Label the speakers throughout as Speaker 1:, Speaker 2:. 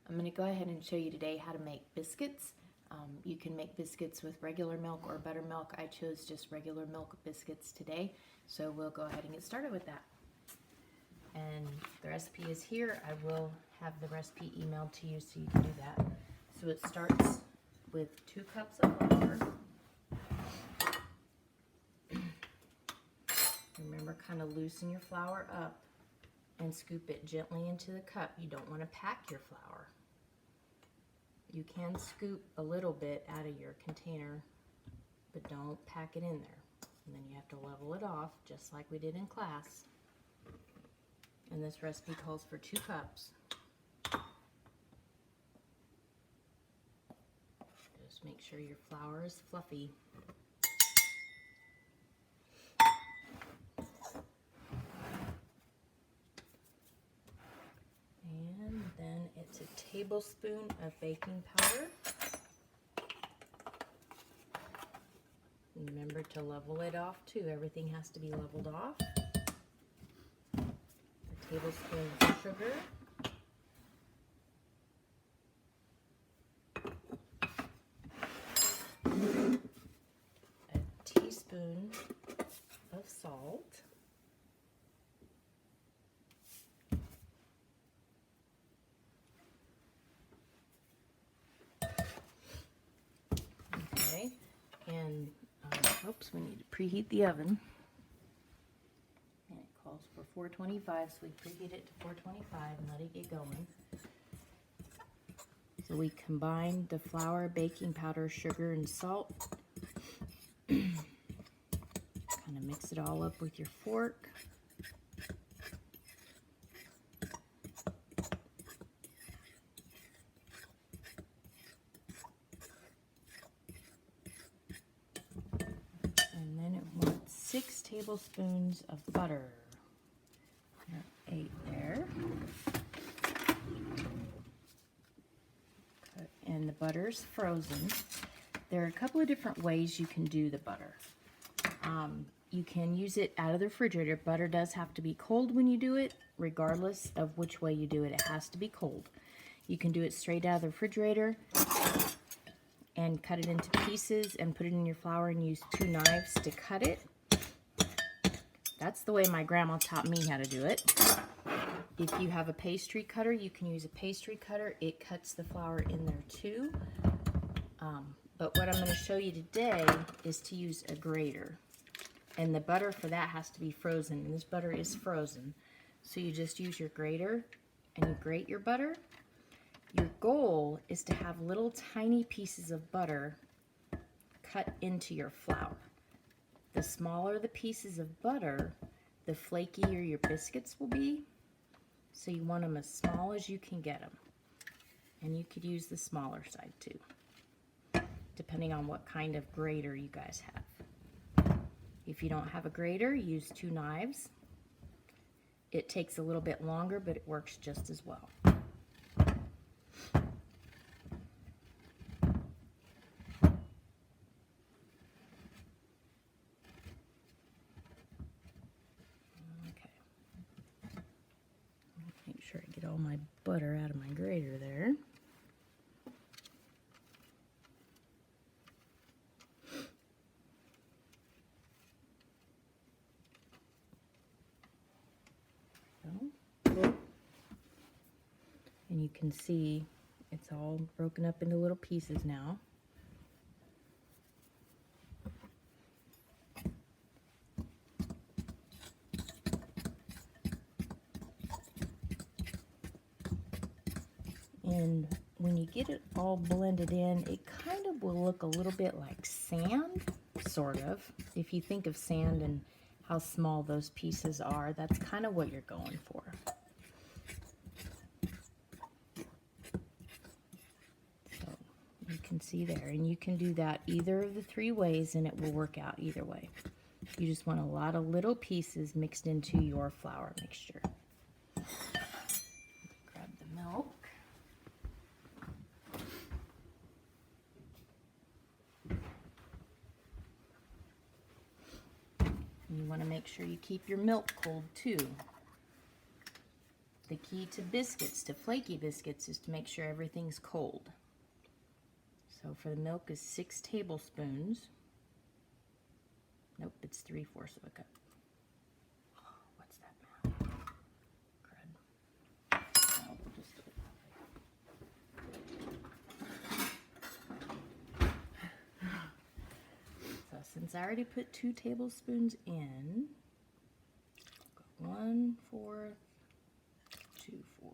Speaker 1: I'm going to go ahead and show you today how to make biscuits. You can make biscuits with regular milk or buttermilk. I chose just regular milk biscuits today, so we'll go ahead and get started with that. And the recipe is here. I will have the recipe emailed to you so you can do that. So it starts with 2 cups of flour. Remember, kind of loosen your flour up and scoop it gently into the cup. You don't want to pack your flour. You can scoop a little bit out of your container, but don't pack it in there. And then you have to level it off, just like we did in class. And this recipe calls for 2 cups. Just make sure your flour is fluffy. And then it's a tablespoon of baking powder. Remember to level it off too. Everything has to be leveled off. A tablespoon of sugar. A teaspoon of salt. Okay, and oops, we need to preheat the oven. And it calls for 425, so we preheat it to 425 and let it get going. So we combine the flour, baking powder, sugar, and salt. Kind of mix it all up with your fork. And then it wants 6 tablespoons of butter. There are 8 there. And the butter's frozen. There are a couple of different ways you can do the butter. You can use it out of the refrigerator. Butter does have to be cold when you do it, regardless of which way you do it. It has to be cold. You can do it straight out of the refrigerator and cut it into pieces and put it in your flour and use 2 knives to cut it. That's the way my grandma taught me how to do it. If you have a pastry cutter, you can use a pastry cutter. It cuts the flour in there too. But what I'm going to show you today is to use a grater. And the butter for that has to be frozen. And this butter is frozen. So you just use your grater and you grate your butter. Your goal is to have little tiny pieces of butter cut into your flour. The smaller the pieces of butter, the flakier your biscuits will be. So you want them as small as you can get them. And you could use the smaller side too, depending on what kind of grater you guys have. If you don't have a grater, use 2 knives. It takes a little bit longer, but it works just as well. Make sure I get all my butter out of my grater there. And you can see it's all broken up into little pieces now. And when you get it all blended in, it kind of will look a little bit like sand, sort of. If you think of sand and how small those pieces are, that's kind of what you're going for. So you can see there, and you can do that either of the 3 ways and it will work out either way. You just want a lot of little pieces mixed into your flour mixture. Grab the milk. You want to make sure you keep your milk cold too. The key to biscuits, to flaky biscuits, is to make sure everything's cold. So for the milk is 6 tablespoons. Nope, it's 3/4 of a cup. What's that now? Crud. Oh, we'll just do it. So since I already put 2 tablespoons in, 1/4, 2/4,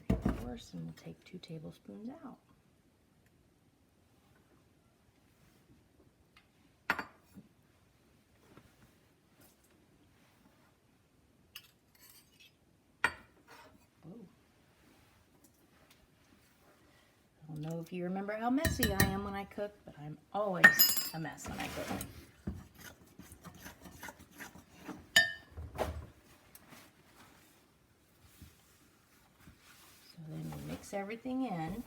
Speaker 1: 3/4, and we'll take 2 tablespoons out. I don't know if you remember how messy I am when I cook, but I'm always a mess when I cook. So then you mix everything in.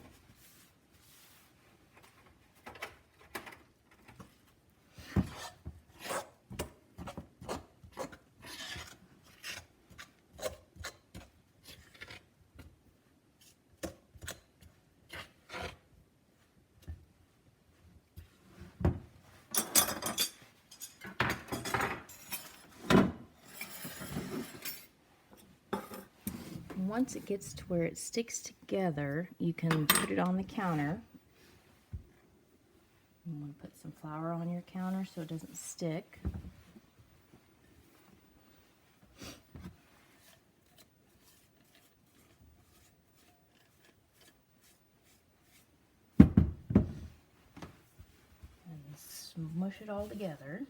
Speaker 1: Once it gets to where it sticks together, you can put it on the counter. You want to put some flour on your counter so it doesn't stick. And smush it all together.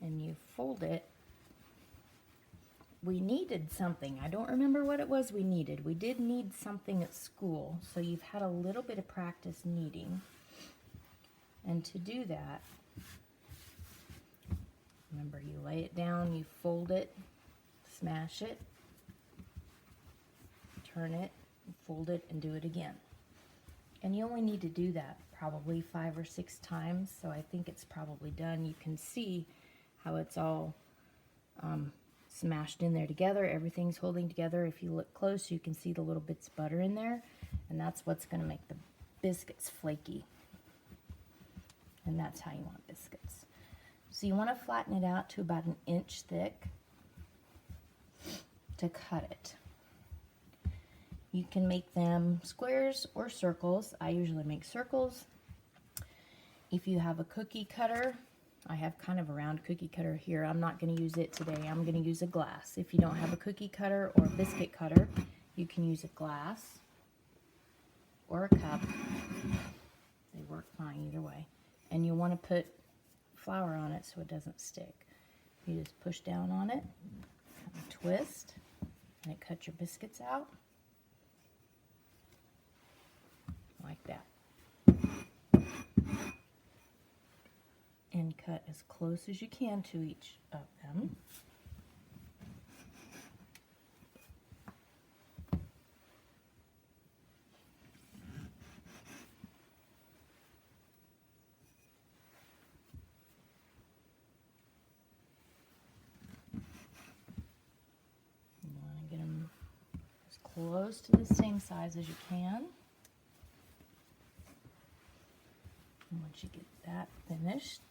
Speaker 1: And you fold it. We needed something. I don't remember what it was we needed. We did need something at school, so you've had a little bit of practice kneading. And to do that, remember, you lay it down, you fold it, smash it, turn it, fold it, and do it again. And you only need to do that probably 5 or 6 times, so I think it's probably done. You can see how it's all smashed in there together. Everything's holding together. If you look close, you can see the little bits of butter in there, and that's what's going to make the biscuits flaky. And that's how you want biscuits. So you want to flatten it out to about 1 inch thick to cut it. You can make them squares or circles. I usually make circles. If you have a cookie cutter, I have kind of a round cookie cutter here. I'm not going to use it today. I'm going to use a glass. If you don't have a cookie cutter or a biscuit cutter, you can use a glass or a cup. They work fine either way. And you want to put flour on it so it doesn't stick. You just push down on it, twist, and it cuts your biscuits out like that. And cut as close as you can to each of them. You want to get them as close to the same size as you can. And once you get that finished,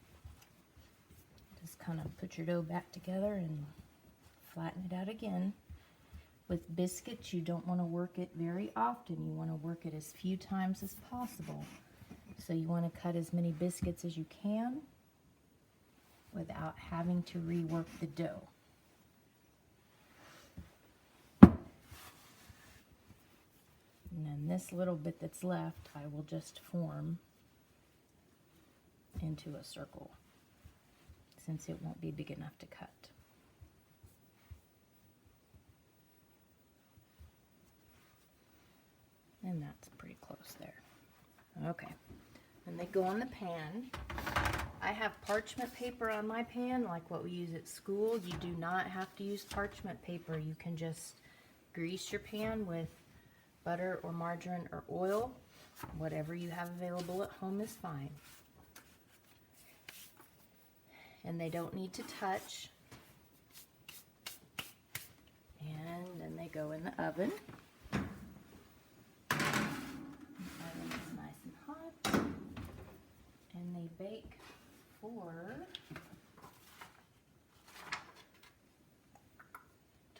Speaker 1: just kind of put your dough back together and flatten it out again. With biscuits, you don't want to work it very often. You want to work it as few times as possible. So you want to cut as many biscuits as you can without having to rework the dough. And then this little bit that's left, I will just form into a circle, since it won't be big enough to cut. And that's pretty close there. Okay, and they go on the pan. I have parchment paper on my pan, like what we use at school. You do not have to use parchment paper. You can just grease your pan with butter or margarine or oil. Whatever you have available at home is fine. And they don't need to touch. And then they go in the oven. The oven is nice and hot. And they bake for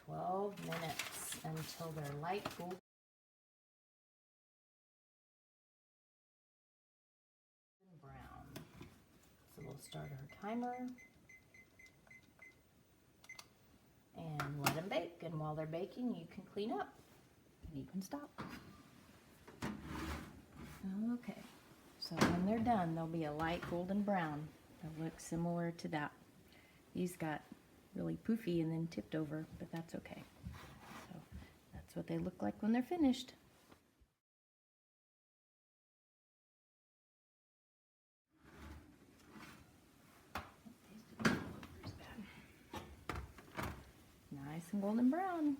Speaker 1: 12 minutes until they're light golden brown. So we'll start our timer and let them bake. And while they're baking, you can clean up and you can stop. Okay, so when they're done, they'll be a light golden brown. They'll look similar to that. These got really poofy and then tipped over, but that's okay. So that's what they look like when they're finished. Nice and golden brown.